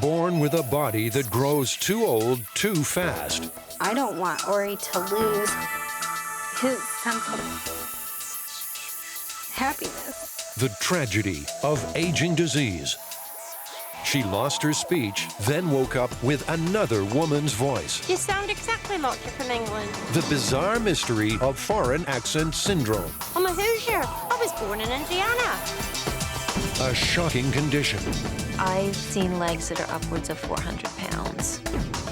Born with a body that grows too old too fast. I don't want Ori to lose his sense of happiness. The tragedy of aging disease. She lost her speech, then woke up with another woman's voice. You sound exactly like you're from England. The bizarre mystery of foreign accent syndrome. I'm a Hoosier. I was born in Indiana. A shocking condition I've seen legs that are upwards of 400 pounds.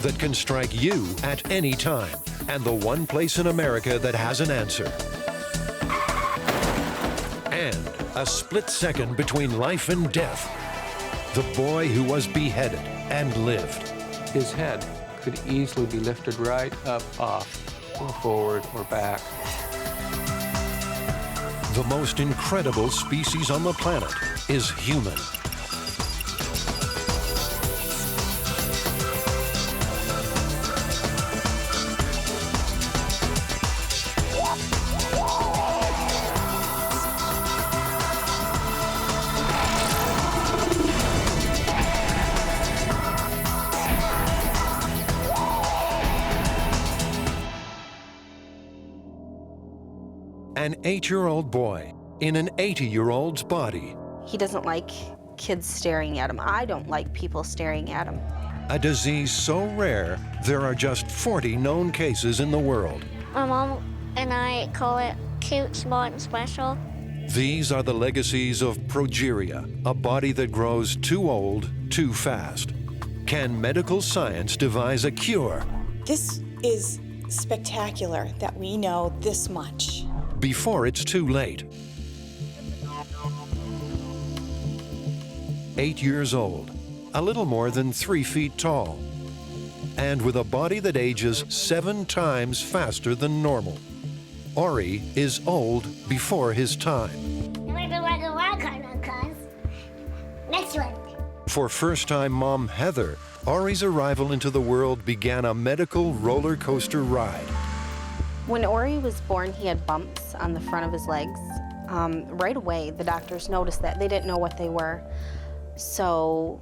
that can strike you at any time, and the one place in America that has an answer. And a split second between life and death. The boy who was beheaded and lived. His head could easily be lifted right up, off, or forward, or back. The most incredible species on the planet is human. An 8-year-old boy in an 80-year-old's body. He doesn't like kids staring at him. I don't like people staring at him. A disease so rare, there are just 40 known cases in the world. My mom and I call it cute, smart, and special. These are the legacies of progeria, a body that grows too old, too fast. Can medical science devise a cure? This is spectacular that we know this much. Before it's too late. 8 years old, a little more than 3 feet tall, and with a body that ages 7 times faster than normal. Ori is old before his time. Next one. For first-time mom Heather, Ori's arrival into the world began a medical roller coaster ride. When Ori was born, he had bumps on the front of his legs. Right away, the doctors noticed that. They didn't know what they were, so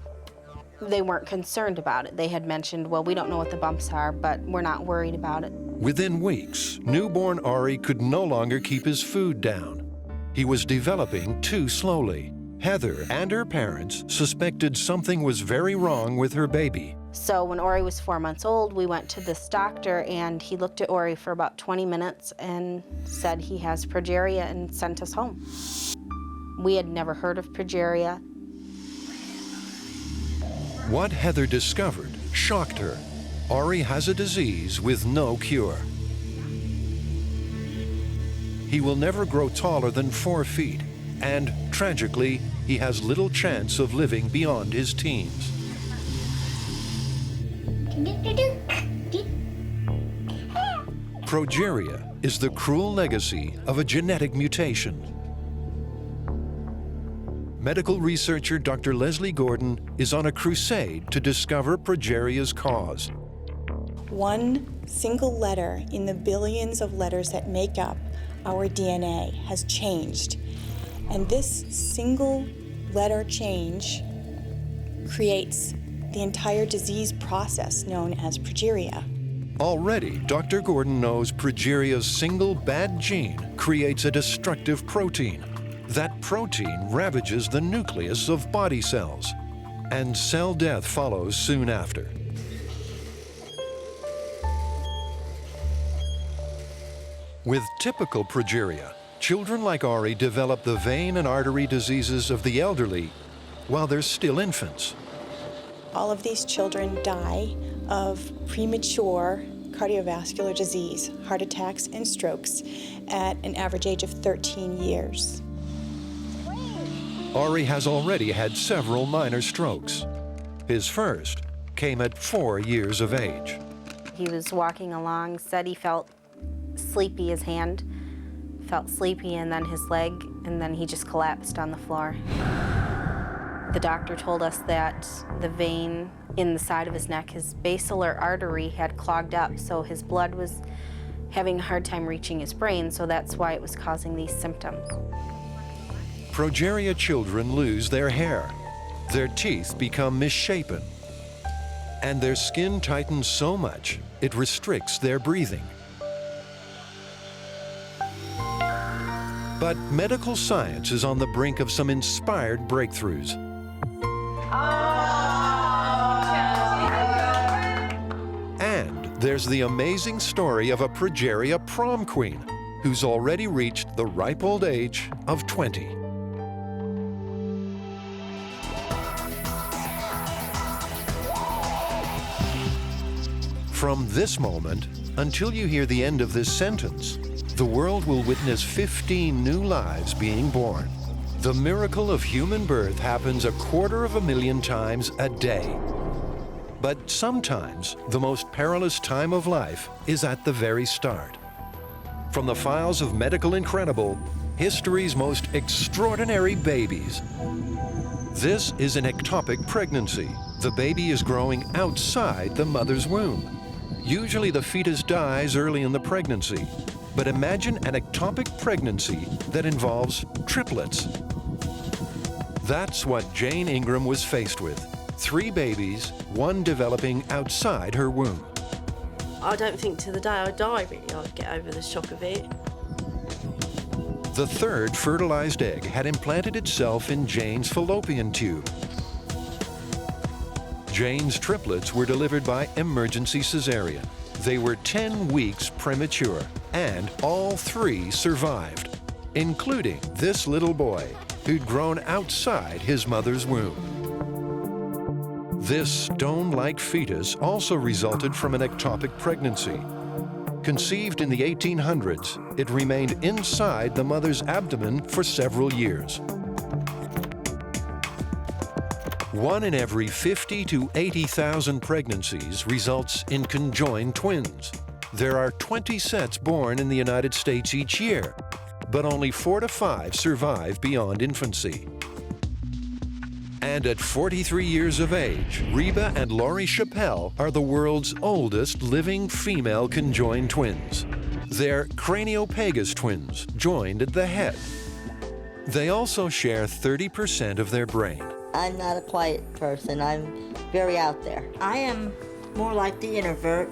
they weren't concerned about it. They had mentioned, well, we don't know what the bumps are, but we're not worried about it. Within weeks, newborn Ori could no longer keep his food down. He was developing too slowly. Heather and her parents suspected something was very wrong with her baby. So when Ori was 4 months old, we went to this doctor, and he looked at Ori for about 20 minutes and said he has progeria and sent us home. We had never heard of progeria. What Heather discovered shocked her. Ori has a disease with no cure. He will never grow taller than 4 feet, and tragically, he has little chance of living beyond his teens. Progeria is the cruel legacy of a genetic mutation. Medical researcher Dr. Leslie Gordon is on a crusade to discover progeria's cause. One single letter in the billions of letters that make up our DNA has changed. And this single letter change creates the entire disease process known as progeria. Already, Dr. Gordon knows progeria's single bad gene creates a destructive protein. That protein ravages the nucleus of body cells, and cell death follows soon after. With typical progeria, children like Ori develop the vein and artery diseases of the elderly while they're still infants. All of these children die of premature cardiovascular disease, heart attacks and strokes, at an average age of 13 years. Ori has already had several minor strokes. His first came at 4 years of age. He was walking along, said he felt sleepy, his hand felt sleepy, and then his leg, and then he just collapsed on the floor. The doctor told us that the vein in the side of his neck, his basilar artery, had clogged up, so his blood was having a hard time reaching his brain, so that's why it was causing these symptoms. Progeria children lose their hair, their teeth become misshapen, and their skin tightens so much it restricts their breathing. But medical science is on the brink of some inspired breakthroughs. And there's the amazing story of a progeria prom queen who's already reached the ripe old age of 20. From this moment until you hear the end of this sentence, the world will witness 15 new lives being born. The miracle of human birth happens 250,000 times a day. But sometimes the most perilous time of life is at the very start. From the files of Medical Incredible, history's most extraordinary babies. This is an ectopic pregnancy. The baby is growing outside the mother's womb. Usually the fetus dies early in the pregnancy. But imagine an ectopic pregnancy that involves triplets. That's what Jane Ingram was faced with. 3 babies, 1 developing outside her womb. I don't think to the day I die, really, I'll get over the shock of it. The 3rd fertilized egg had implanted itself in Jane's fallopian tube. Jane's triplets were delivered by emergency cesarean. They were 10 weeks premature, and all 3 survived, including this little boy who'd grown outside his mother's womb. This stone-like fetus also resulted from an ectopic pregnancy. Conceived in the 1800s, it remained inside the mother's abdomen for several years. 1 in every 50 to 80,000 pregnancies results in conjoined twins. There are 20 sets born in the United States each year, but only 4 to 5 survive beyond infancy. And at 43 years of age, Reba and Laurie Chappelle are the world's oldest living female conjoined twins. They're craniopagus twins, joined at the head. They also share 30% of their brain. I'm not a quiet person. I'm very out there. I am more like the introvert.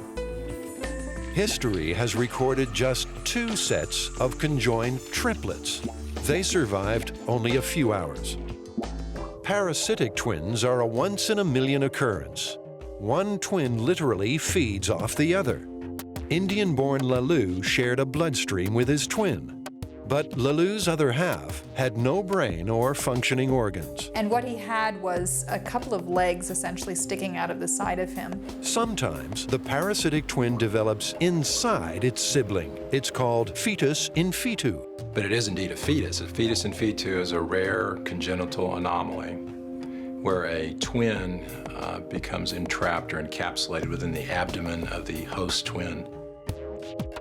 History has recorded just 2 sets of conjoined triplets. They survived only a few hours. Parasitic twins are a once-in-a-million occurrence. One twin literally feeds off the other. Indian-born Lalu shared a bloodstream with his twin. But Lalu's other half had no brain or functioning organs. And what he had was a couple of legs essentially sticking out of the side of him. Sometimes the parasitic twin develops inside its sibling. It's called fetus in fetu. But it is indeed a fetus. A fetus in fetu is a rare congenital anomaly where a twin becomes entrapped or encapsulated within the abdomen of the host twin.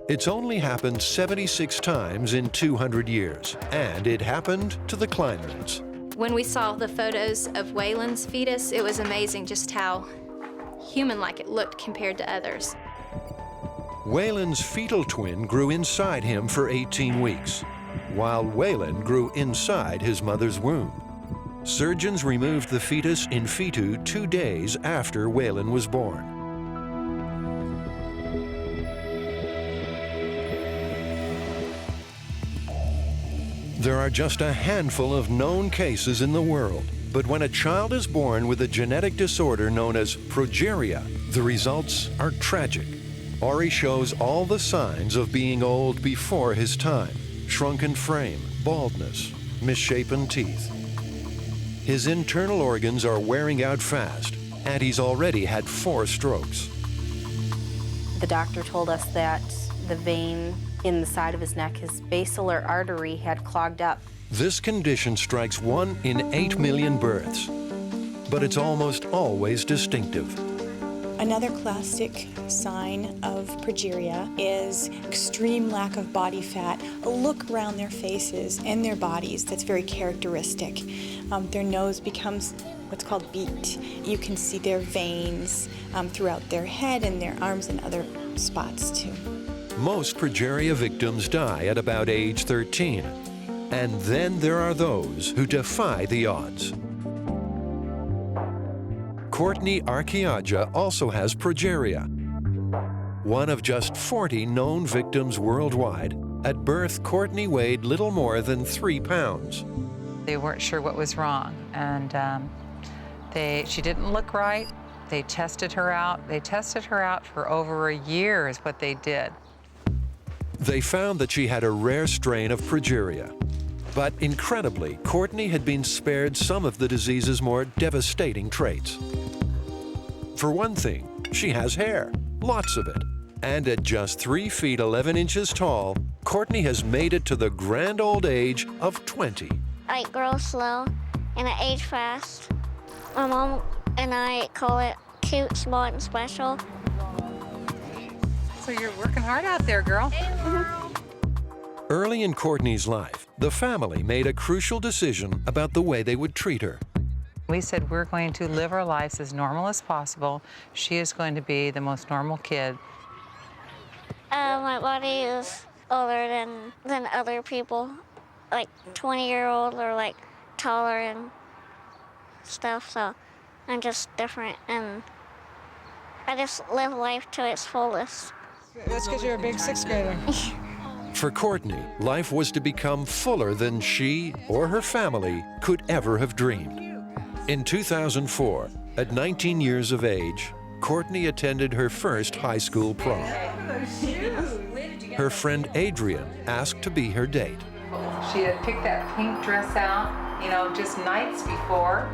It's only happened 76 times in 200 years, and it happened to the Kleinmans. When we saw the photos of Waylon's fetus, it was amazing just how human-like it looked compared to others. Waylon's fetal twin grew inside him for 18 weeks, while Waylon grew inside his mother's womb. Surgeons removed the fetus in fetu 2 days after Waylon was born. There are just a handful of known cases in the world, but when a child is born with a genetic disorder known as progeria, the results are tragic. Ori shows all the signs of being old before his time: shrunken frame, baldness, misshapen teeth. His internal organs are wearing out fast, and he's already had 4 strokes. The doctor told us that the vein in the side of his neck, his basilar artery, had clogged up. This condition strikes 1 in 8 million births, but it's almost always distinctive. Another classic sign of progeria is extreme lack of body fat, a look around their faces and their bodies that's very characteristic. Their nose becomes what's called beaked. You can see their veins throughout their head and their arms and other spots too. Most progeria victims die at about age 13. And then there are those who defy the odds. Courtney Archiaja also has progeria. One of just 40 known victims worldwide, at birth, Courtney weighed little more than 3 pounds. They weren't sure what was wrong, and she didn't look right. They tested her out. They tested her out for over a year is what they did. They found that she had a rare strain of progeria. But incredibly, Courtney had been spared some of the disease's more devastating traits. For one thing, she has hair, lots of it. And at just 3 feet 11 inches tall, Courtney has made it to the grand old age of 20. I grow slow and I age fast. My mom and I call it cute, smart, and special. So you're working hard out there, girl. Early in Courtney's life, the family made a crucial decision about the way they would treat her. We said we're going to live our lives as normal as possible. She is going to be the most normal kid. My body is older than other people, like 20-year-old or like taller and stuff, so I'm just different and I just live life to its fullest. That's because you're a big 6th grader. For Courtney, life was to become fuller than she or her family could ever have dreamed. In 2004, at 19 years of age, Courtney attended her first high school prom. Her friend Adrian asked to be her date. She had picked that pink dress out, you know, just nights before.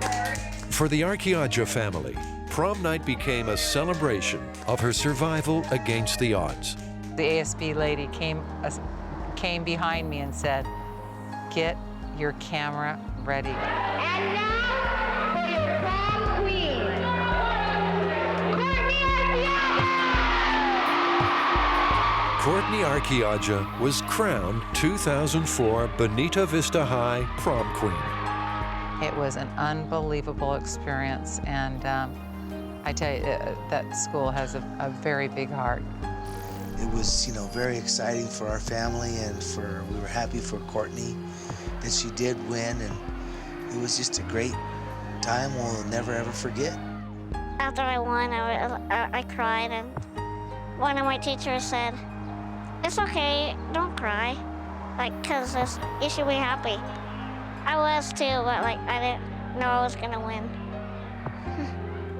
For the Archiaja family, prom night became a celebration of her survival against the odds. The ASB lady came behind me and said, "Get your camera ready." And now for your prom queen, Courtney Archiaja was crowned 2004 Bonita Vista High prom queen. It was an unbelievable experience, and I tell you, that school has a very big heart. It was, very exciting for our family, and we were happy for Courtney that she did win, and it was just a great time we'll never ever forget. After I won, I cried, and one of my teachers said, "It's okay, don't cry, because you should be happy." I was too, but I didn't know I was gonna win.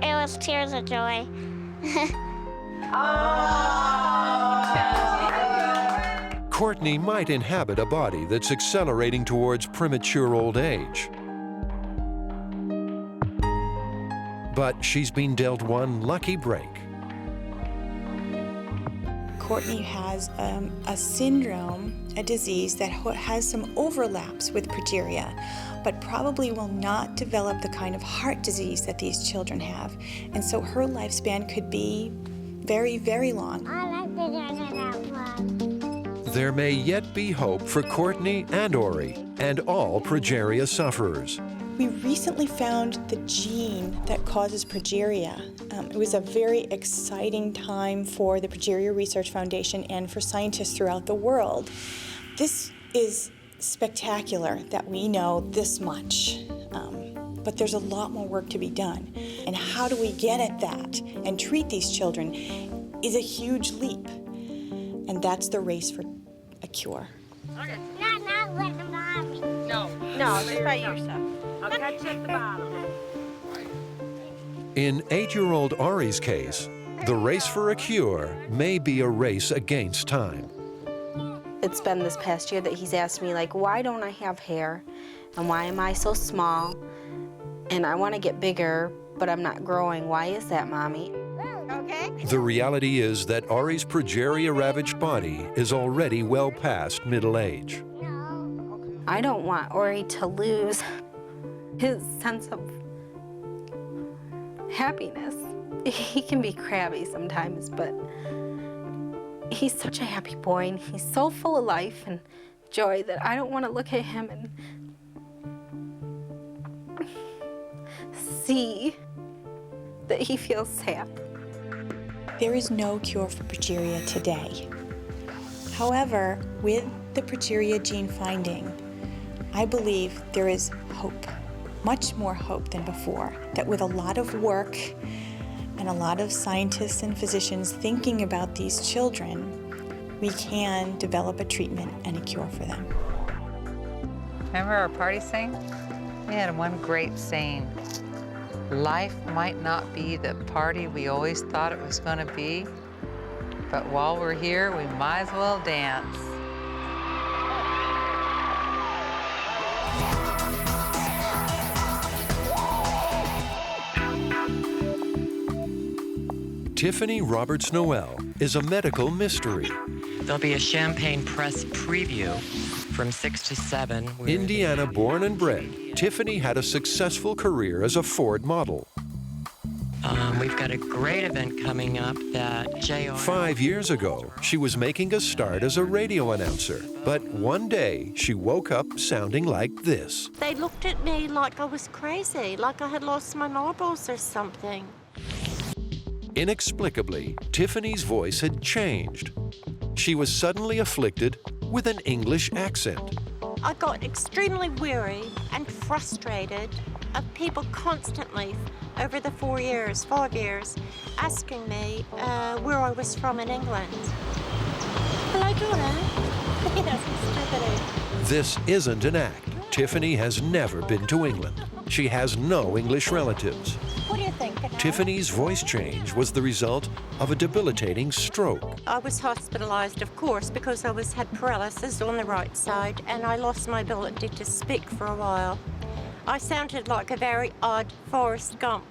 It was tears of joy. Courtney might inhabit a body that's accelerating towards premature old age. But she's been dealt one lucky break. Courtney has a syndrome, a disease that has some overlaps with progeria, but probably will not develop the kind of heart disease that these children have. And so her lifespan could be very, very long. There may yet be hope for Courtney and Ori and all progeria sufferers. We recently found the gene that causes progeria. It was a very exciting time for the Progeria Research Foundation and for scientists throughout the world. This is spectacular that we know this much, but there's a lot more work to be done. And how do we get at that and treat these children is a huge leap. And that's the race for a cure. Okay. Not let them on me. No, just by yourself. I'll catch you at the bottom. In 8-year-old Ari's case, the race for a cure may be a race against time. It's been this past year that he's asked me, why don't I have hair? And why am I so small? And I want to get bigger, but I'm not growing. Why is that, Mommy? Okay. The reality is that Ari's progeria-ravaged body is already well past middle age. I don't want Ori to lose his sense of happiness. He can be crabby sometimes, but he's such a happy boy, and he's so full of life and joy that I don't want to look at him and see that he feels sad. There is no cure for progeria today. However, with the progeria gene finding, I believe there is hope, much more hope than before, that with a lot of work and a lot of scientists and physicians thinking about these children, we can develop a treatment and a cure for them. Remember our party saying? We had one great saying. Life might not be the party we always thought it was going to be, but while we're here, we might as well dance. Tiffany Roberts-Noel is a medical mystery. There'll be a champagne press preview from 6 to 7. Indiana born and bred, Tiffany had a successful career as a Ford model. We've got a great event coming up that JR... 5 years ago, she was making a start as a radio announcer. But one day, she woke up sounding like this. They looked at me like I was crazy, like I had lost my marbles or something. Inexplicably, Tiffany's voice had changed. She was suddenly afflicted with an English accent. I got extremely weary and frustrated of people constantly, over the 5 years, asking me where I was from in England. Hello, Donna. Yes, This isn't an act. Tiffany has never been to England. She has no English relatives. What do you think? Tiffany's voice change was the result of a debilitating stroke. I was hospitalized, of course, because I had paralysis on the right side, and I lost my ability to speak for a while. I sounded like a very odd Forrest Gump.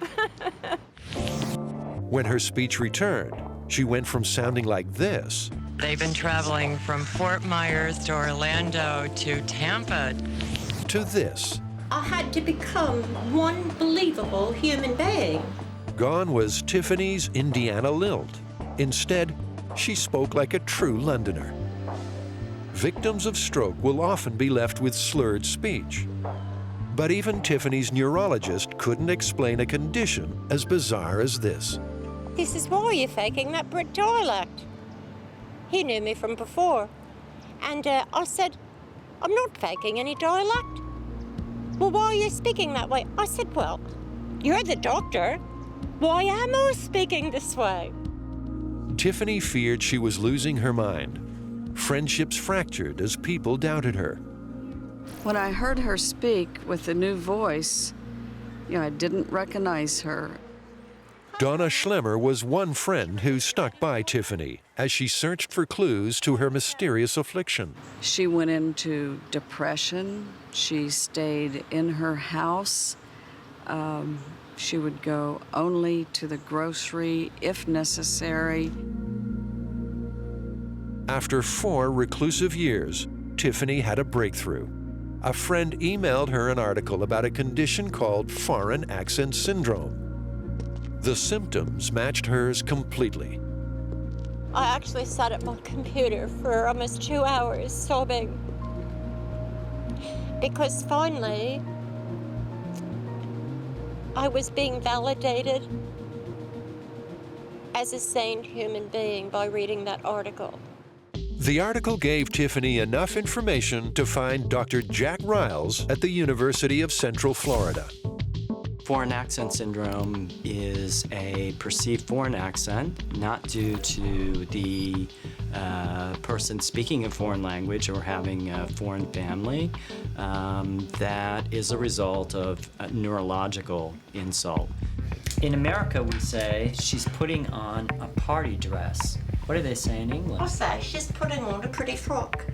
When her speech returned, she went from sounding like this They've been traveling from Fort Myers to Orlando to Tampa. to this. I had to become one believable human being. Gone was Tiffany's Indiana lilt. Instead, she spoke like a true Londoner. Victims of stroke will often be left with slurred speech. But even Tiffany's neurologist couldn't explain a condition as bizarre as this. He says, why are you faking that Brit dialect? He knew me from before. And I said, I'm not faking any dialect. Well, why are you speaking that way? I said, well, you're the doctor. Why am I speaking this way? Tiffany feared she was losing her mind. Friendships fractured as people doubted her. When I heard her speak with the new voice, I didn't recognize her. Donna Schlemmer was one friend who stuck by Tiffany as she searched for clues to her mysterious affliction. She went into depression. She stayed in her house. She would go only to the grocery if necessary. After 4 reclusive years, Tiffany had a breakthrough. A friend emailed her an article about a condition called foreign accent syndrome. The symptoms matched hers completely. I actually sat at my computer for almost 2 hours sobbing. Because finally, I was being validated as a sane human being by reading that article. The article gave Tiffany enough information to find Dr. Jack Riles at the University of Central Florida. Foreign accent syndrome is a perceived foreign accent, not due to the person speaking a foreign language or having a foreign family. That is a result of a neurological insult. In America, we say she's putting on a party dress. What do they say in England? I say she's putting on a pretty frock.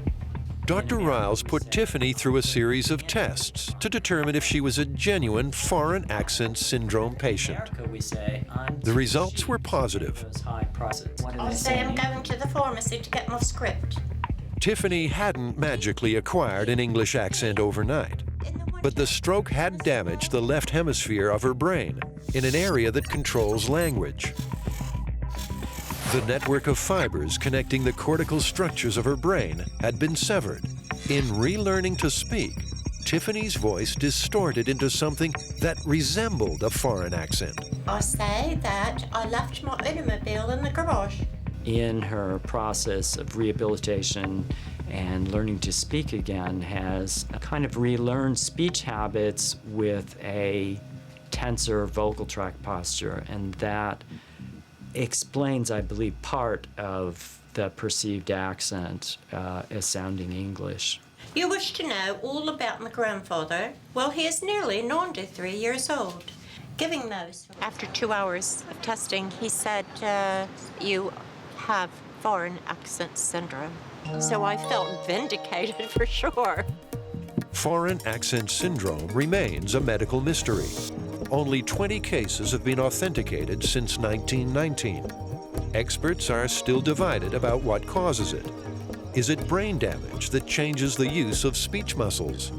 Dr. Riles put Tiffany through a series of tests to determine if she was a genuine foreign accent syndrome patient. The results were positive. I say I'm going to the pharmacy to get my script. Tiffany hadn't magically acquired an English accent overnight, but the stroke had damaged the left hemisphere of her brain in an area that controls language. The network of fibers connecting the cortical structures of her brain had been severed. In relearning to speak, Tiffany's voice distorted into something that resembled a foreign accent. I say that I left my automobile in the garage. in her process of rehabilitation and learning to speak again, has kind of relearned speech habits with a tenser vocal tract posture, and that explains, I believe, part of the perceived accent as sounding English. You wish to know all about my grandfather? Well, he is nearly 93 years old. Giving those. After 2 hours of testing, he said, you have foreign accent syndrome. So I felt vindicated for sure. Foreign accent syndrome remains a medical mystery. Only 20 cases have been authenticated since 1919. Experts are still divided about what causes it. Is it brain damage that changes the use of speech muscles?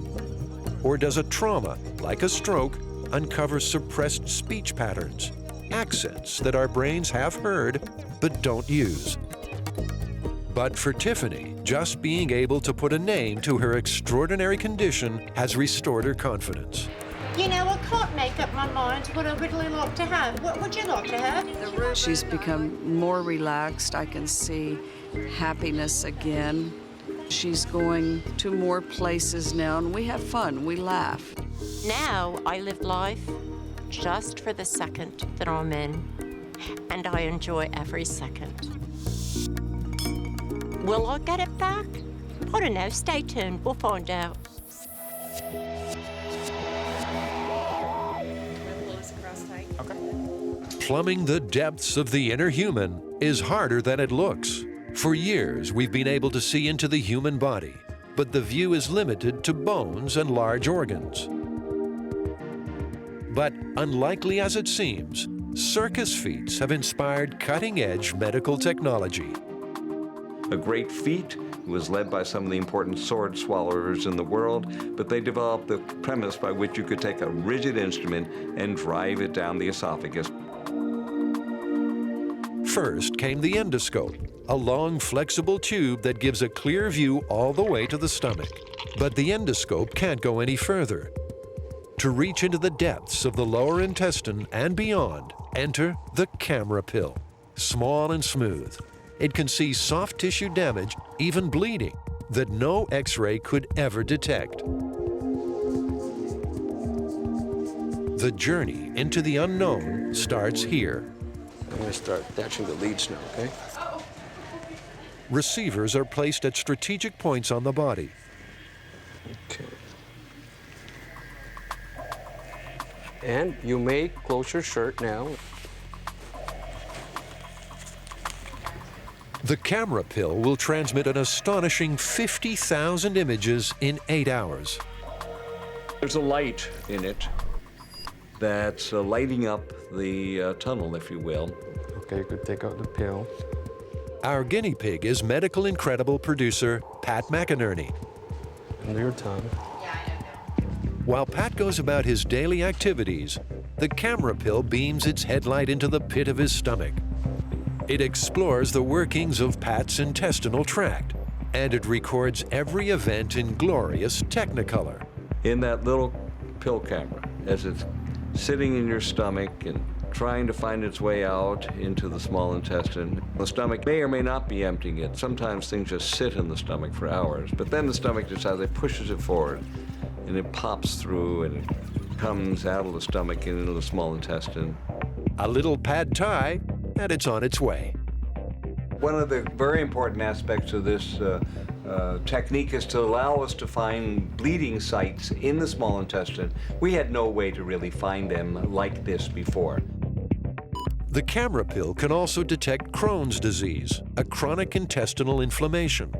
Or does a trauma, like a stroke, uncover suppressed speech patterns, accents that our brains have heard but don't use? But for Tiffany, just being able to put a name to her extraordinary condition has restored her confidence. You know, I can't make up my mind what I would really like to have. What would you like to have? She's become more relaxed. I can see happiness again. She's going to more places now, and we have fun. We laugh. Now I live life just for the second that I'm in, and I enjoy every second. Will I get it back? I don't know. Stay tuned. We'll find out. Plumbing the depths of the inner human is harder than it looks. For years, we've been able to see into the human body, but the view is limited to bones and large organs. But unlikely as it seems, circus feats have inspired cutting-edge medical technology. A great feat. It was led by some of the important sword swallowers in the world, but they developed the premise by which you could take a rigid instrument and drive it down the esophagus. First came the endoscope, a long, flexible tube that gives a clear view all the way to the stomach. But the endoscope can't go any further. To reach into the depths of the lower intestine and beyond, enter the camera pill. Small and smooth, it can see soft tissue damage, even bleeding, that no X-ray could ever detect. The journey into the unknown starts here. I'm going to start attaching the leads now, okay? Receivers are placed at strategic points on the body. Okay. And you may close your shirt now. The camera pill will transmit an astonishing 50,000 images in 8 hours. There's a light in it that's lighting up the tunnel, if you will. Okay, you could take out the pill. Our guinea pig is medical incredible producer Pat McInerney. Under your tongue. While Pat goes about his daily activities, the camera pill beams its headlight into the pit of his stomach. It explores the workings of Pat's intestinal tract, and it records every event in glorious Technicolor. In that little pill camera, as it's sitting in your stomach and trying to find its way out into the small intestine. The stomach may or may not be emptying it. Sometimes things just sit in the stomach for hours, but then the stomach decides it pushes it forward, and it pops through and it comes out of the stomach and into the small intestine. A little pad thai, and it's on its way. One of the very important aspects of this technique is to allow us to find bleeding sites in the small intestine. We had no way to really find them like this before. The camera pill can also detect Crohn's disease, a chronic intestinal inflammation.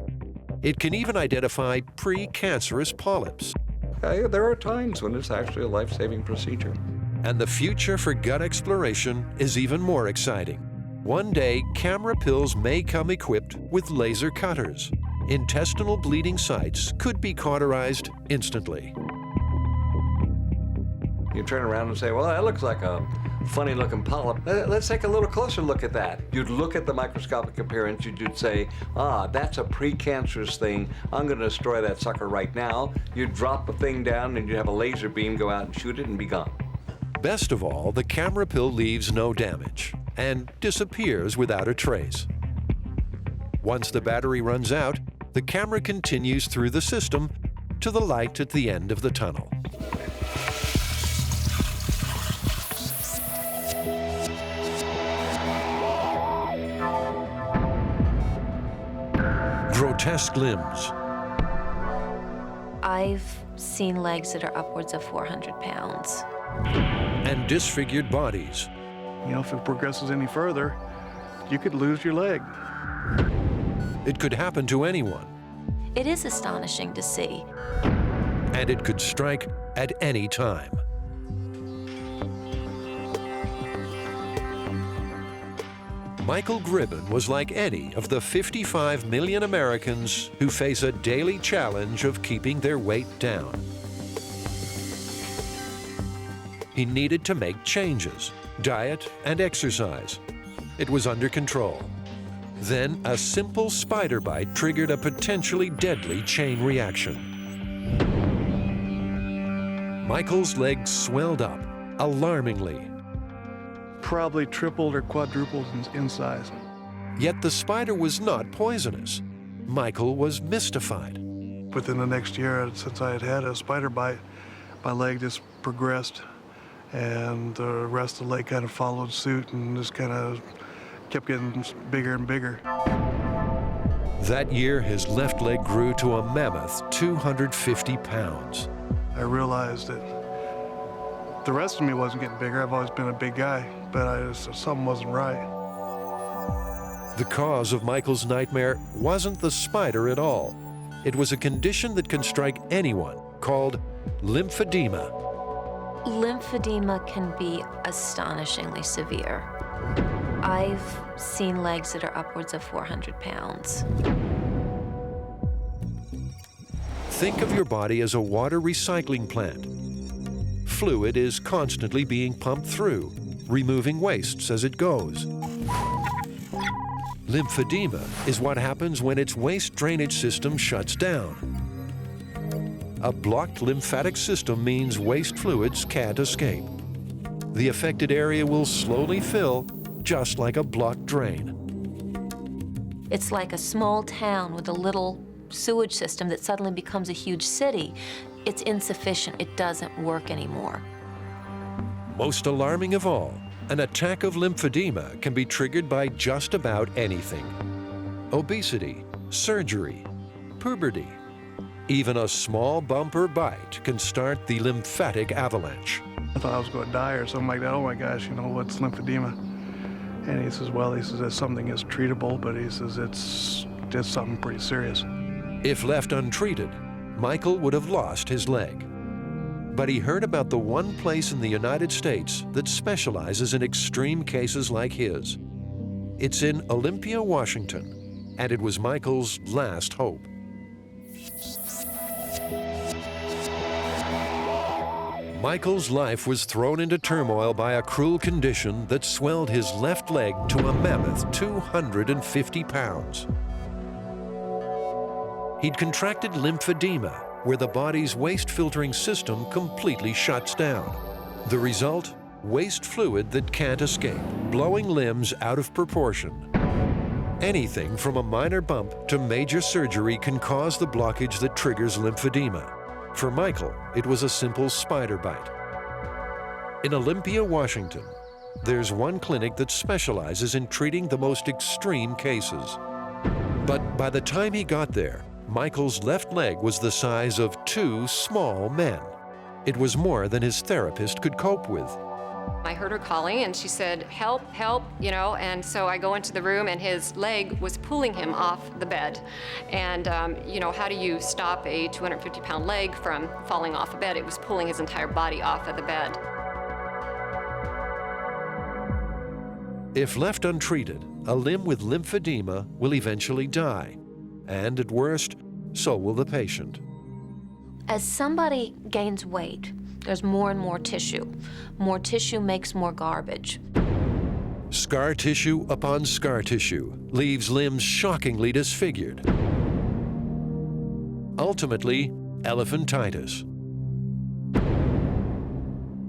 It can even identify pre-cancerous polyps. There are times when it's actually a life-saving procedure. And the future for gut exploration is even more exciting. One day, camera pills may come equipped with laser cutters. Intestinal bleeding sites could be cauterized instantly. You turn around and say, well, that looks like a funny-looking polyp. Let's take a little closer look at that. You'd look at the microscopic appearance, you'd say, that's a precancerous thing. I'm going to destroy that sucker right now. You'd drop the thing down and you'd have a laser beam go out and shoot it and be gone. Best of all, the camera pill leaves no damage and disappears without a trace. Once the battery runs out, the camera continues through the system to the light at the end of the tunnel. Grotesque limbs. I've seen legs that are upwards of 400 pounds. And disfigured bodies. You know, if it progresses any further, you could lose your leg. It could happen to anyone. It is astonishing to see. And it could strike at any time. Michael Gribben was like any of the 55 million Americans who face a daily challenge of keeping their weight down. He needed to make changes, diet and exercise. It was under control. Then a simple spider bite triggered a potentially deadly chain reaction. Michael's legs swelled up, alarmingly. Probably tripled or quadrupled in size. Yet the spider was not poisonous. Michael was mystified. Within the next year, since I had had a spider bite, my leg just progressed, and the rest of the leg kind of followed suit and just kind of kept getting bigger and bigger. That year, his left leg grew to a mammoth 250 pounds. I realized that the rest of me wasn't getting bigger. I've always been a big guy, but something wasn't right. The cause of Michael's nightmare wasn't the spider at all. It was a condition that can strike anyone, called lymphedema. Lymphedema can be astonishingly severe. I've seen legs that are upwards of 400 pounds. Think of your body as a water recycling plant. Fluid is constantly being pumped through, removing wastes as it goes. Lymphedema is what happens when its waste drainage system shuts down. A blocked lymphatic system means waste fluids can't escape. The affected area will slowly fill, just like a blocked drain. It's like a small town with a little sewage system that suddenly becomes a huge city. It's insufficient. It doesn't work anymore. Most alarming of all, an attack of lymphedema can be triggered by just about anything. Obesity, surgery, puberty. Even a small bump or bite can start the lymphatic avalanche. I thought I was going to die or something like that. Oh my gosh, you know, what's lymphedema? And he says, well, it's something is treatable, but he says it's just something pretty serious. If left untreated, Michael would have lost his leg. But he heard about the one place in the United States that specializes in extreme cases like his. It's in Olympia, Washington, and it was Michael's last hope. Michael's life was thrown into turmoil by a cruel condition that swelled his left leg to a mammoth 250 pounds. He'd contracted lymphedema, where the body's waste filtering system completely shuts down. The result? Waste fluid that can't escape, blowing limbs out of proportion. Anything from a minor bump to major surgery can cause the blockage that triggers lymphedema. For Michael, it was a simple spider bite. In Olympia, Washington, there's one clinic that specializes in treating the most extreme cases. But by the time he got there, Michael's left leg was the size of 2 small men. It was more than his therapist could cope with. I heard her calling and she said, help, help, you know, and so I go into the room and his leg was pulling him off the bed. And, you know, how do you stop a 250-pound leg from falling off a bed? It was pulling his entire body off of the bed. If left untreated, a limb with lymphedema will eventually die. And at worst, so will the patient. As somebody gains weight, there's more and more tissue. More tissue makes more garbage. Scar tissue upon scar tissue leaves limbs shockingly disfigured. Ultimately, elephantitis.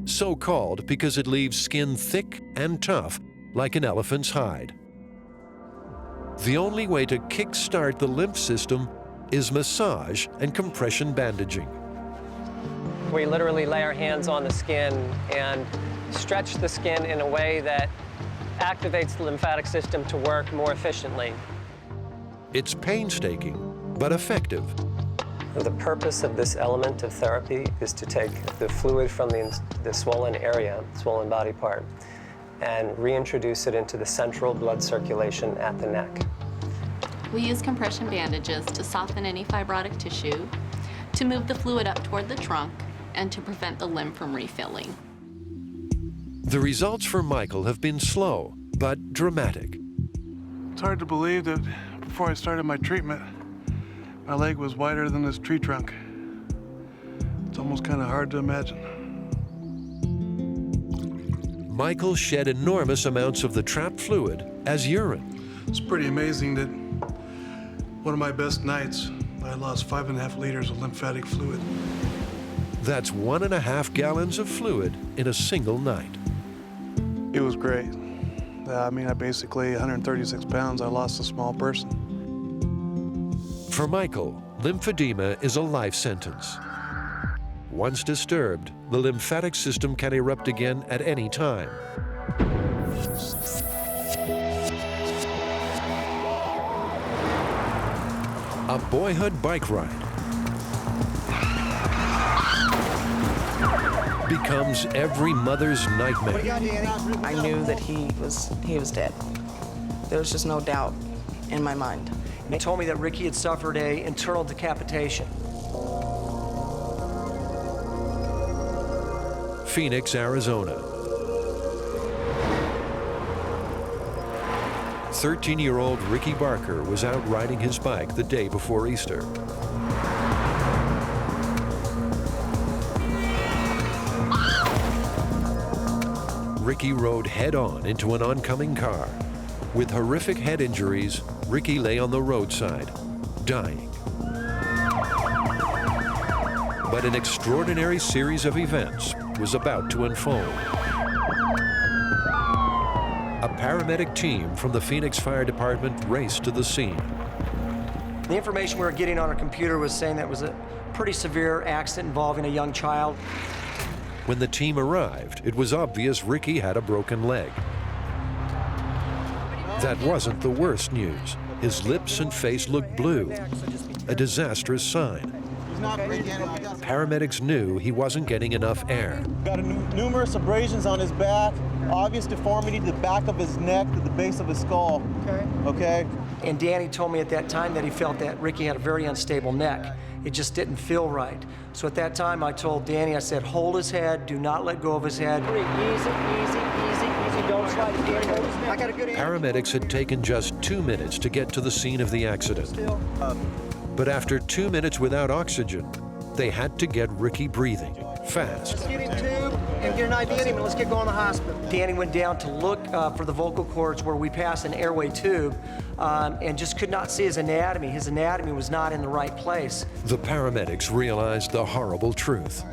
So called because it leaves skin thick and tough like an elephant's hide. The only way to kickstart the lymph system is massage and compression bandaging. We literally lay our hands on the skin and stretch the skin in a way that activates the lymphatic system to work more efficiently. It's painstaking, but effective. The purpose of this element of therapy is to take the fluid from the swollen area, swollen body part, and reintroduce it into the central blood circulation at the neck. We use compression bandages to soften any fibrotic tissue, to move the fluid up toward the trunk, and to prevent the limb from refilling. The results for Michael have been slow, but dramatic. It's hard to believe that before I started my treatment, my leg was wider than this tree trunk. It's almost kind of hard to imagine. Michael shed enormous amounts of the trapped fluid as urine. It's pretty amazing that one of my best nights, I lost 5.5 liters of lymphatic fluid. That's 1.5 gallons of fluid in a single night. It was great. I mean, I basically, 136 pounds, I lost a small person. For Michael, lymphedema is a life sentence. Once disturbed, the lymphatic system can erupt again at any time. A boyhood bike ride becomes every mother's nightmare. I knew that he was dead. There was just no doubt in my mind. They told me that Ricky had suffered an internal decapitation. Phoenix, Arizona. 13-year-old Ricky Barker was out riding his bike the day before Easter. Ricky rode head-on into an oncoming car. With horrific head injuries, Ricky lay on the roadside, dying. But an extraordinary series of events was about to unfold. A paramedic team from the Phoenix Fire Department raced to the scene. The information we were getting on our computer was saying that it was a pretty severe accident involving a young child. When the team arrived, it was obvious Ricky had a broken leg. That wasn't the worst news. His lips and face looked blue, a disastrous sign. Paramedics knew he wasn't getting enough air. Got numerous abrasions on his back, obvious deformity to the back of his neck, to the base of his skull. Okay? And Danny told me at that time that he felt that Ricky had a very unstable neck. It just didn't feel right. So at that time, I told Danny, I said, hold his head, do not let go of his head. Easy, don't slide it, Danny. I got a good answer. Paramedics had taken just 2 minutes to get to the scene of the accident. But after 2 minutes without oxygen, they had to get Ricky breathing, fast. Let's get him tube and get an IV in him, and let's get going to the hospital. Danny went down to look for the vocal cords where we pass an airway tube and just could not see his anatomy. His anatomy was not in the right place. The paramedics realized the horrible truth.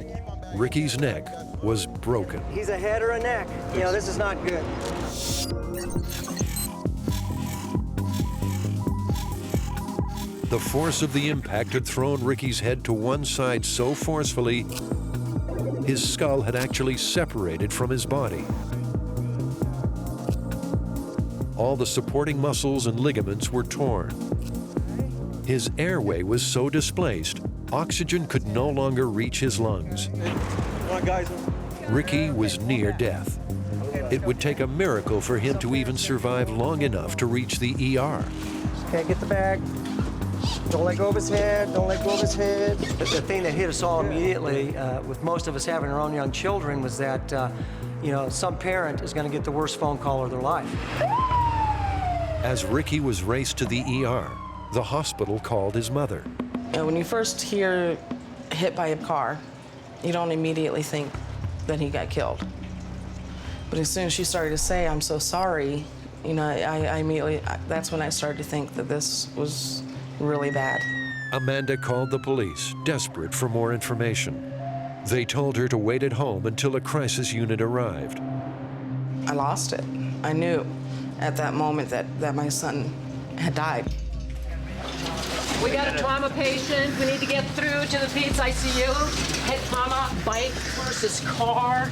Ricky's neck was broken. He's a head or a neck. You know, this is not good. The force of the impact had thrown Ricky's head to one side so forcefully, his skull had actually separated from his body. All the supporting muscles and ligaments were torn. His airway was so displaced, oxygen could no longer reach his lungs. Come on, guys. Ricky was near death. It would take a miracle for him to even survive long enough to reach the ER. Okay, get the bag. Don't let go of his head, don't let go of his head. The thing that hit us all immediately, with most of us having our own young children, was that, you know, some parent is going to get the worst phone call of their life. As Ricky was raced to the ER, the hospital called his mother. When you first hear hit by a car, you don't immediately think that he got killed. But as soon as she started to say, "I'm so sorry," you know, I immediately, that's when I started to think that this was really bad. Amanda called the police, desperate for more information. They told her to wait at home until a crisis unit arrived. I lost it. I knew at that moment that my son had died. We got a trauma patient. We need to get through to the Peds ICU. Head trauma, bike versus car.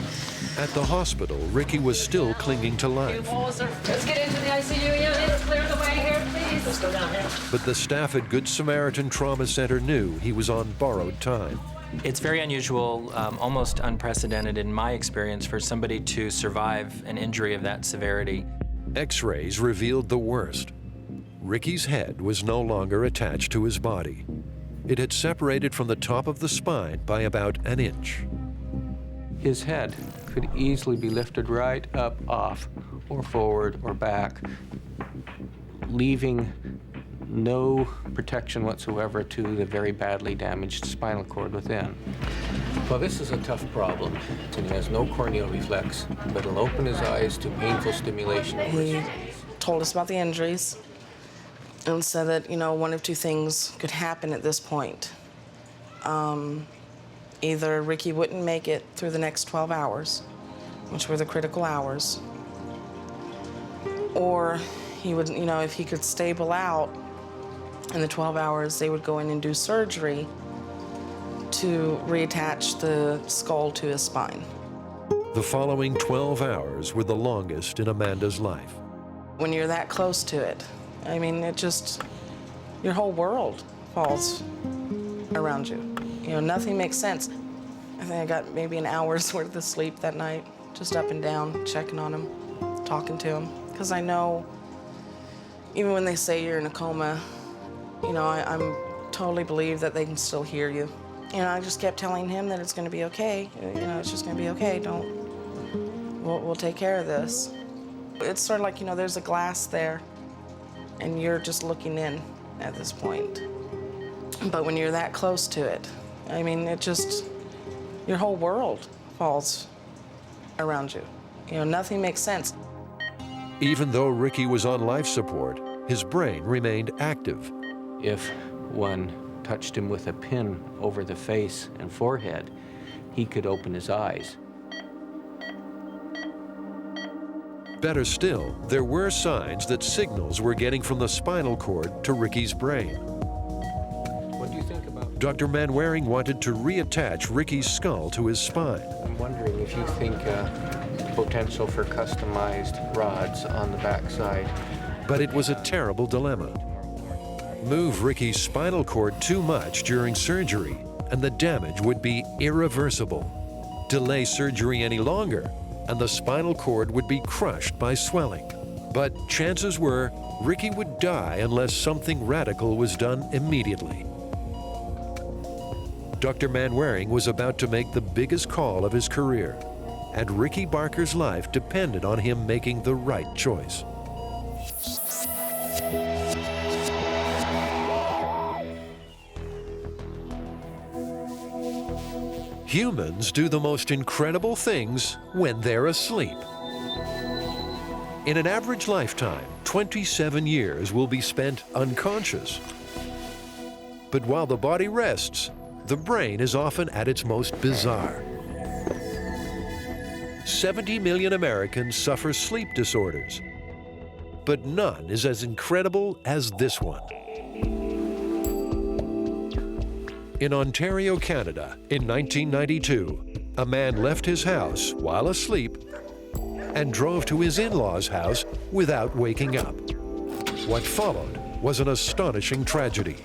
At the hospital, Ricky was still clinging to life. Let's get into the ICU unit. Clear the way here, please. Let's go down here. But the staff at Good Samaritan Trauma Center knew he was on borrowed time. It's very unusual, almost unprecedented in my experience, for somebody to survive an injury of that severity. X-rays revealed the worst. Ricky's head was no longer attached to his body. It had separated from the top of the spine by about an inch. His head could easily be lifted right up off, or forward or back, leaving no protection whatsoever to the very badly damaged spinal cord within. Well, this is a tough problem, and he has no corneal reflex, but he'll open his eyes to painful stimulation. He told us about the injuries and said that, you know, one of two things could happen at this point. Either Ricky wouldn't make it through the next 12 hours, which were the critical hours, or he would, you know, if he could stable out in the 12 hours, they would go in and do surgery to reattach the skull to his spine. The following 12 hours were the longest in Amanda's life. When you're that close to it, I mean, it just, your whole world falls around you. You know, nothing makes sense. I think I got maybe an hour's worth of sleep that night, just up and down, checking on him, talking to him. Because I know, even when they say you're in a coma, you know, I'm totally believe that they can still hear you. You know, I just kept telling him that it's going to be okay. You know, it's just going to be okay. We'll take care of this. It's sort of like, you know, there's a glass there, and you're just looking in at this point. But when you're that close to it, I mean, it just, your whole world falls around you. You know, nothing makes sense. Even though Ricky was on life support, his brain remained active. If one touched him with a pin over the face and forehead, he could open his eyes. Better still, there were signs that signals were getting from the spinal cord to Ricky's brain. What do you think about? Dr. Manwaring wanted to reattach Ricky's skull to his spine. I'm wondering if you think potential for customized rods on the backside. But it was a terrible dilemma. Move Ricky's spinal cord too much during surgery, and the damage would be irreversible. Delay surgery any longer, and the spinal cord would be crushed by swelling. But chances were Ricky would die unless something radical was done immediately. Dr. Manwaring was about to make the biggest call of his career, and Ricky Barker's life depended on him making the right choice. Humans do the most incredible things when they're asleep. In an average lifetime, 27 years will be spent unconscious. But while the body rests, the brain is often at its most bizarre. 70 million Americans suffer sleep disorders, but none is as incredible as this one. In Ontario, Canada, in 1992, a man left his house while asleep and drove to his in-laws' house without waking up. What followed was an astonishing tragedy.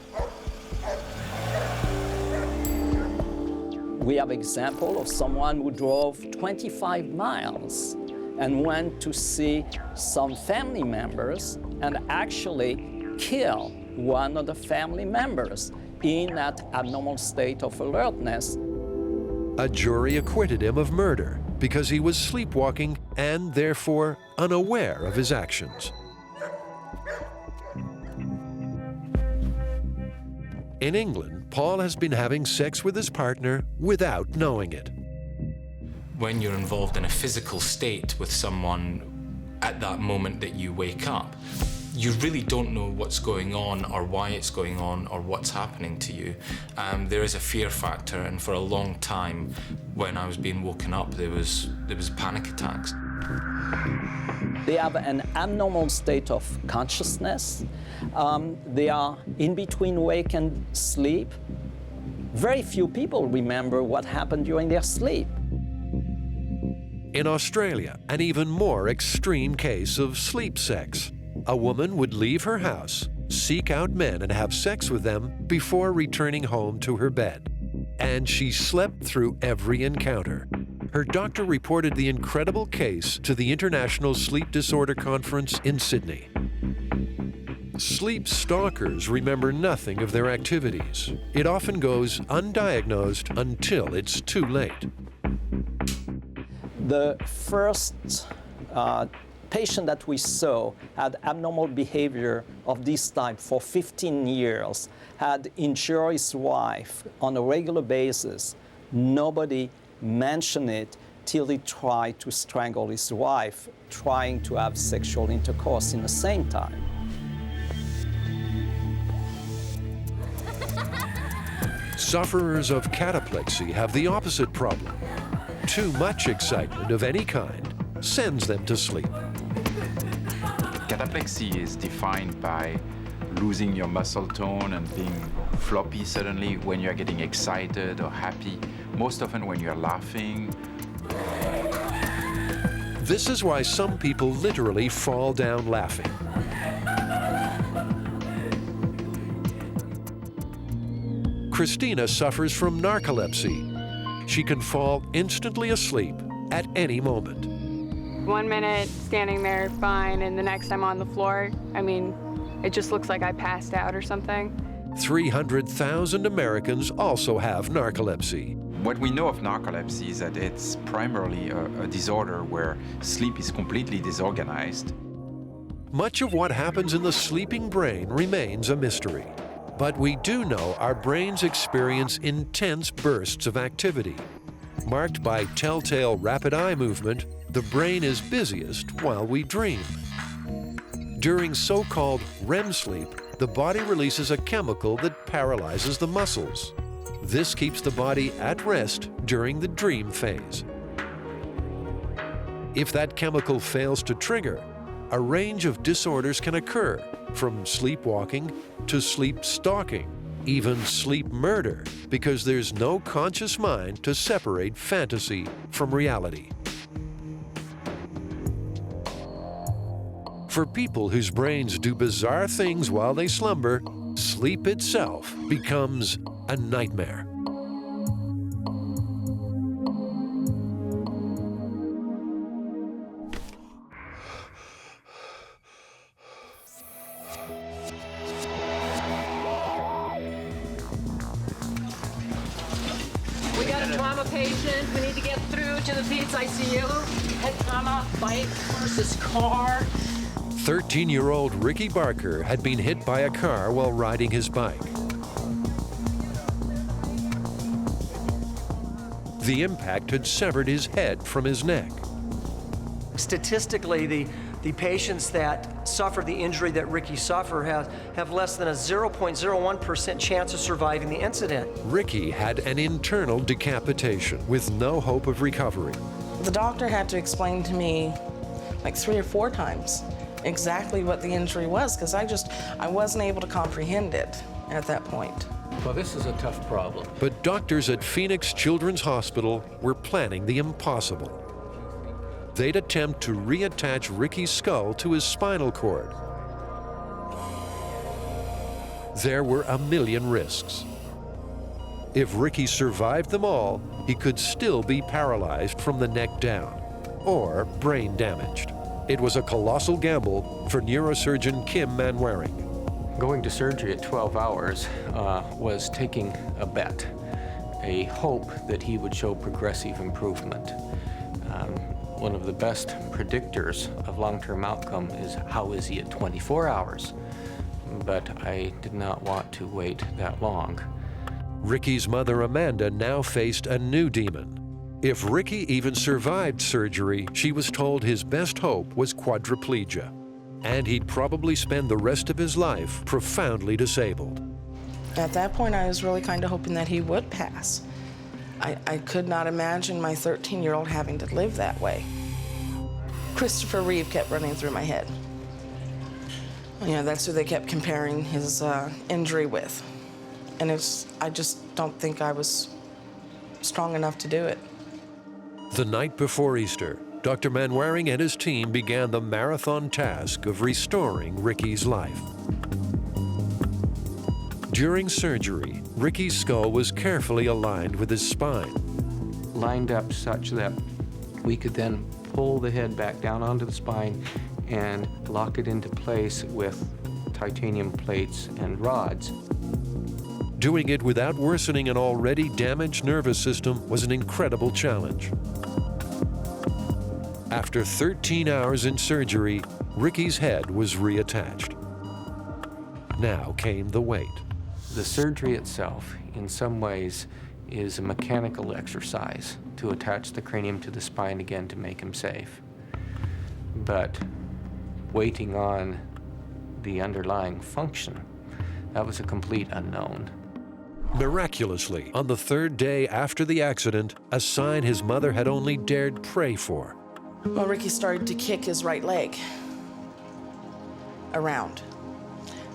We have example of someone who drove 25 miles and went to see some family members and actually kill one of the family members in that abnormal state of alertness. A jury acquitted him of murder because he was sleepwalking and therefore unaware of his actions. In England, Paul has been having sex with his partner without knowing it. When you're involved in a physical state with someone at that moment that you wake up, you really don't know what's going on or why it's going on or what's happening to you. There is a fear factor, and for a long time when I was being woken up there was panic attacks. They have an abnormal state of consciousness. They are in between wake and sleep. Very few people remember what happened during their sleep. In Australia, an even more extreme case of sleep sex. A woman would leave her house, seek out men and have sex with them before returning home to her bed. And she slept through every encounter. Her doctor reported the incredible case to the International Sleep Disorder Conference in Sydney. Sleep stalkers remember nothing of their activities. It often goes undiagnosed until it's too late. The first patient that we saw had abnormal behavior of this type for 15 years, had injured his wife on a regular basis. Nobody mentioned it till he tried to strangle his wife, trying to have sexual intercourse in the same time. Sufferers of cataplexy have the opposite problem. Too much excitement of any kind sends them to sleep. Cataplexy is defined by losing your muscle tone and being floppy suddenly when you're getting excited or happy, most often when you're laughing. This is why some people literally fall down laughing. Christina suffers from narcolepsy. She can fall instantly asleep at any moment. 1 minute standing there fine, and the next I'm on the floor. I mean, it just looks like I passed out or something. 300,000 Americans also have narcolepsy. What we know of narcolepsy is that it's primarily a disorder where sleep is completely disorganized. Much of what happens in the sleeping brain remains a mystery. But we do know our brains experience intense bursts of activity. Marked by telltale rapid eye movement, the brain is busiest while we dream. During so-called REM sleep, the body releases a chemical that paralyzes the muscles. This keeps the body at rest during the dream phase. If that chemical fails to trigger, a range of disorders can occur, from sleepwalking to sleep stalking, even sleep murder, because there's no conscious mind to separate fantasy from reality. For people whose brains do bizarre things while they slumber, sleep itself becomes a nightmare. We got a trauma patient. We need to get through to the Pete's ICU. Head trauma, bike versus car. 13-year-old Ricky Barker had been hit by a car while riding his bike. The impact had severed his head from his neck. Statistically, the patients that suffer the injury that Ricky suffered have less than a 0.01% chance of surviving the incident. Ricky had an internal decapitation with no hope of recovery. The doctor had to explain to me like 3 or 4 times exactly what the injury was, because I wasn't able to comprehend it at that point. Well, this is a tough problem. But doctors at Phoenix Children's Hospital were planning the impossible. They'd attempt to reattach Ricky's skull to his spinal cord. There were a million risks. If Ricky survived them all, he could still be paralyzed from the neck down, or brain damaged. It was a colossal gamble for neurosurgeon Kim Manwaring. Going to surgery at 12 hours was taking a bet, a hope that he would show progressive improvement. One of the best predictors of long-term outcome is how is he at 24 hours? But I did not want to wait that long. Ricky's mother, Amanda, now faced a new demon. If Ricky even survived surgery, she was told his best hope was quadriplegia, and he'd probably spend the rest of his life profoundly disabled. At that point, I was really kind of hoping that he would pass. I could not imagine my 13-year-old having to live that way. Christopher Reeve kept running through my head. You know, that's who they kept comparing his injury with. And I just don't think I was strong enough to do it. The night before Easter, Dr. Manwaring and his team began the marathon task of restoring Ricky's life. During surgery, Ricky's skull was carefully aligned with his spine. Lined up such that we could then pull the head back down onto the spine and lock it into place with titanium plates and rods. Doing it without worsening an already damaged nervous system was an incredible challenge. After 13 hours in surgery, Ricky's head was reattached. Now came the wait. The surgery itself, in some ways, is a mechanical exercise to attach the cranium to the spine again to make him safe. But waiting on the underlying function, that was a complete unknown. Miraculously, on the third day after the accident, a sign his mother had only dared pray for. Well, Ricky started to kick his right leg around.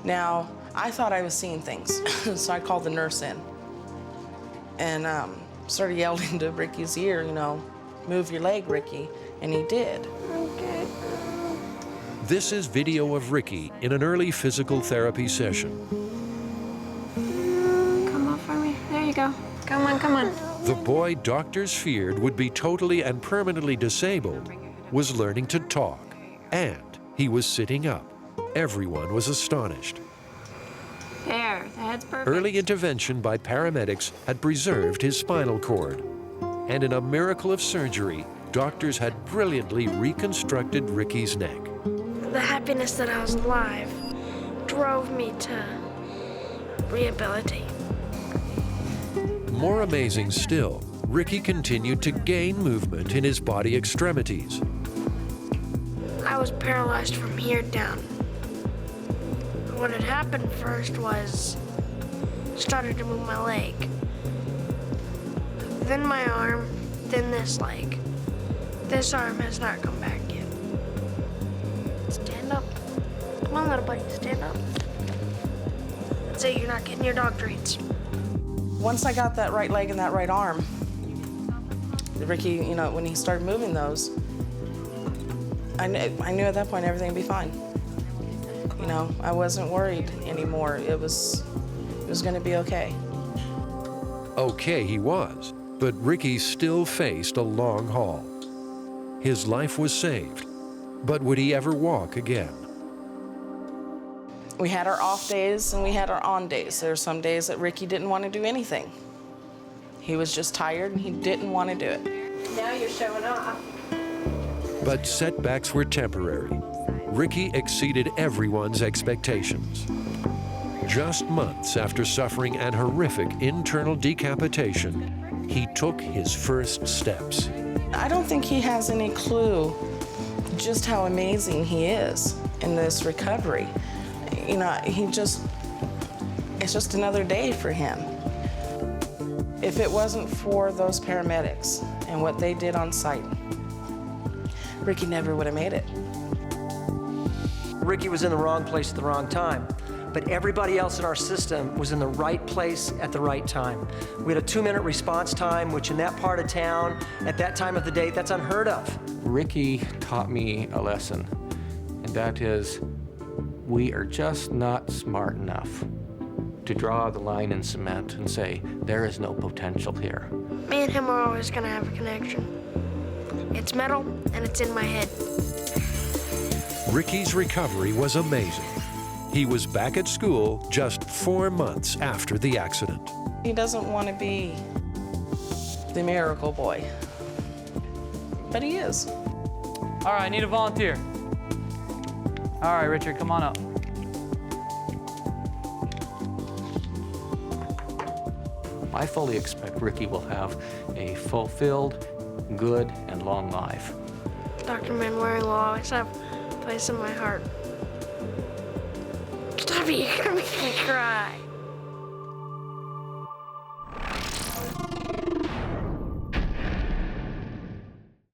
Now, I thought I was seeing things, so I called the nurse in and started yelling into Ricky's ear, you know, move your leg, Ricky, and he did. Okay. This is video of Ricky in an early physical therapy session. Come up for me. There you go. Come on, come on. The boy doctors feared would be totally and permanently disabled was learning to talk, and he was sitting up. Everyone was astonished. There, the head's perfect. Early intervention by paramedics had preserved his spinal cord, and in a miracle of surgery, doctors had brilliantly reconstructed Ricky's neck. The happiness that I was alive drove me to rehabilitate. More amazing still, Ricky continued to gain movement in his body extremities. I was paralyzed from here down. What had happened first was started to move my leg, then my arm, then this leg. This arm has not come back yet. Stand up. Come on, little buddy, stand up. That's it, you're not getting your dog treats. Once I got that right leg and that right arm, Ricky, you know, when he started moving those, I knew at that point everything would be fine. You know, I wasn't worried anymore. It was going to be okay. Okay, he was, but Ricky still faced a long haul. His life was saved, but would he ever walk again? We had our off days and we had our on days. There were some days that Ricky didn't want to do anything. He was just tired and he didn't want to do it. Now you're showing off. But setbacks were temporary. Ricky exceeded everyone's expectations. Just months after suffering an horrific internal decapitation, he took his first steps. I don't think he has any clue just how amazing he is in this recovery. You know, it's just another day for him. If it wasn't for those paramedics and what they did on site, Ricky never would have made it. Ricky was in the wrong place at the wrong time, but everybody else in our system was in the right place at the right time. We had a 2-minute response time, which in that part of town, at that time of the day, that's unheard of. Ricky taught me a lesson, and that is, we are just not smart enough to draw the line in cement and say, there is no potential here. Me and him are always gonna have a connection. It's metal and it's in my head. Ricky's recovery was amazing. He was back at school just 4 months after the accident. He doesn't want to be the miracle boy, but he is. All right, I need a volunteer. All right, Richard, come on up. I fully expect Ricky will have a fulfilled, good, and long life. Dr. Manwaring will always have a place in my heart. Stop it, you're gonna make me cry.